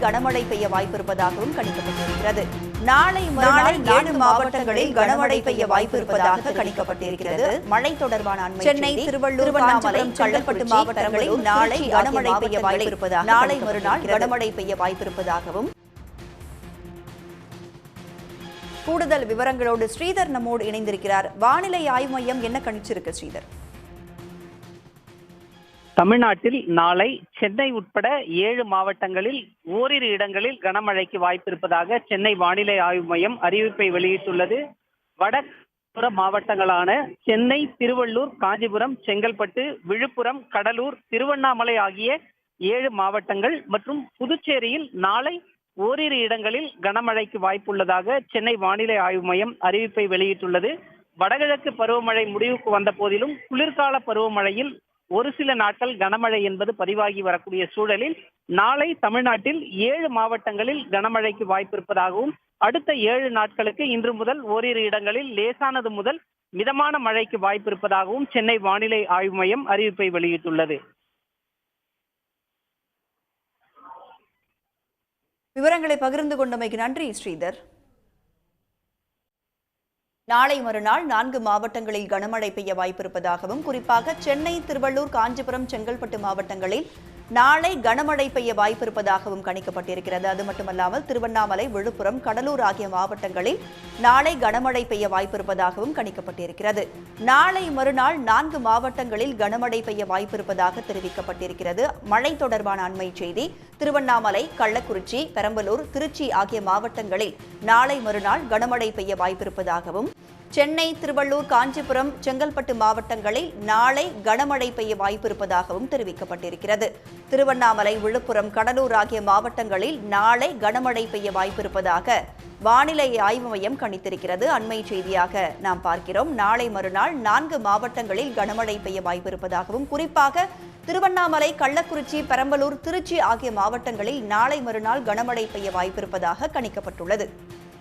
கனமழை பெய்ய வாய்ப்பிருப்பதாகவும் கணிக்கப்பட்டிருக்கிறது. நாளை மறுநாள் 7 மாவட்டங்களில் கனமழை பெய்ய வாய்ப்பிருப்பதாக கணிக்கப்பட்டிருக்கிறது. மழை தொடர்பான அண்மை சென்னை, திருவள்ளூர், திருவண்ணாமலை, செங்கல்பட்டு மாவட்டங்களில் நாளை கனமழை பெய்ய வாய்ப்பிருப்பதாக, நாளை மறுநாள் கனமழை பெய்ய வாய்ப்பிருப்பதாகவும் கூடுதல் விவரங்களோடு ஸ்ரீதர் நம்மோடு இணைந்திருக்கிறார். வானிலை ஆய்வு மையம் என்ன கணிச்சிருக்கு ஸ்ரீதர்? தமிழ்நாட்டில் நாளை சென்னை உட்பட 7 மாவட்டங்களில் ஓரிரு இடங்களில் கனமழைக்கு வாய்ப்பிருப்பதாக சென்னை வானிலை ஆய்வு மையம் அறிவிப்பை வெளியிட்டுள்ளது. வடபுற மாவட்டங்களான சென்னை, திருவள்ளூர், காஞ்சிபுரம், செங்கல்பட்டு, விழுப்புரம், கடலூர், திருவண்ணாமலை ஆகிய 7 மாவட்டங்கள் மற்றும் புதுச்சேரியில் நாளை ஓரிரு இடங்களில் கனமழைக்கு வாய்ப்புள்ளதாக சென்னை வானிலை ஆய்வு மையம் அறிவிப்பை வெளியிட்டுள்ளது. வடகிழக்கு பருவமழை முடிவுக்கு வந்த போதிலும் குளிர்கால பருவமழையில் ஒரு சில நாட்கள் கனமழை என்பது பதிவாகி வரக்கூடிய சூழலில் நாளை தமிழ்நாட்டில் 7 மாவட்டங்களில் கனமழைக்கு வாய்ப்பிருப்பதாகவும் அடுத்த 7 நாட்களுக்கு இன்று முதல் ஓரிரு இடங்களில் லேசானது முதல் மிதமான மழைக்கு வாய்ப்பிருப்பதாகவும் சென்னை வானிலை ஆய்வு மையம் அறிவிப்பை வெளியிட்டுள்ளது. விவரங்களை பகிர்ந்து கொண்டமைக்கு நன்றி ஸ்ரீதர். நாளை மறுநாள் 4 மாவட்டங்களில் கனமழை பெய்ய வாய்ப்பிருப்பதாகவும், குறிப்பாக சென்னை, திருவள்ளூர், காஞ்சிபுரம், செங்கல்பட்டு மாவட்டங்களில் நாளை கனமழை பெய்ய வாய்ப்பிருப்பதாகவும் கணிக்கப்பட்டிருக்கிறது. அது மட்டுமல்லாமல் திருவண்ணாமலை, விழுப்புரம், கடலூர் ஆகிய மாவட்டங்களில் நாளை கனமழை பெய்ய வாய்ப்பிருப்பதாகவும் கணிக்கப்பட்டிருக்கிறது. நாளை மறுநாள் 4 மாவட்டங்களில் கனமழை பெய்ய வாய்ப்பிருப்பதாக தெரிவிக்கப்பட்டிருக்கிறது. மழை தொடர்பான அண்மை செய்தி: திருவண்ணாமலை, கள்ளக்குறிச்சி, பெரம்பலூர், திருச்சி ஆகிய மாவட்டங்களில் நாளை மறுநாள் கனமழை பெய்ய வாய்ப்பிருப்பதாகவும், சென்னை, திருவள்ளூர், காஞ்சிபுரம், செங்கல்பட்டு மாவட்டங்களில் நாளை கனமழை பெய்ய வாய்ப்பிருப்பதாகவும் தெரிவிக்கப்பட்டிருக்கிறது. திருவண்ணாமலை, விழுப்புரம், கடலூர் ஆகிய மாவட்டங்களில் நாளை கனமழை பெய்ய வாய்ப்பிருப்பதாக வானிலை ஆய்வு மையம் கணித்திருக்கிறது. அண்மை செய்தியாக நாம் பார்க்கிறோம். நாளை மறுநாள் 4 மாவட்டங்களில் கனமழை பெய்ய வாய்ப்பிருப்பதாகவும், குறிப்பாக திருவண்ணாமலை, கள்ளக்குறிச்சி, பெரம்பலூர், திருச்சி ஆகிய மாவட்டங்களில் நாளை மறுநாள் கனமழை பெய்ய வாய்ப்பிருப்பதாக கணிக்கப்பட்டுள்ளது.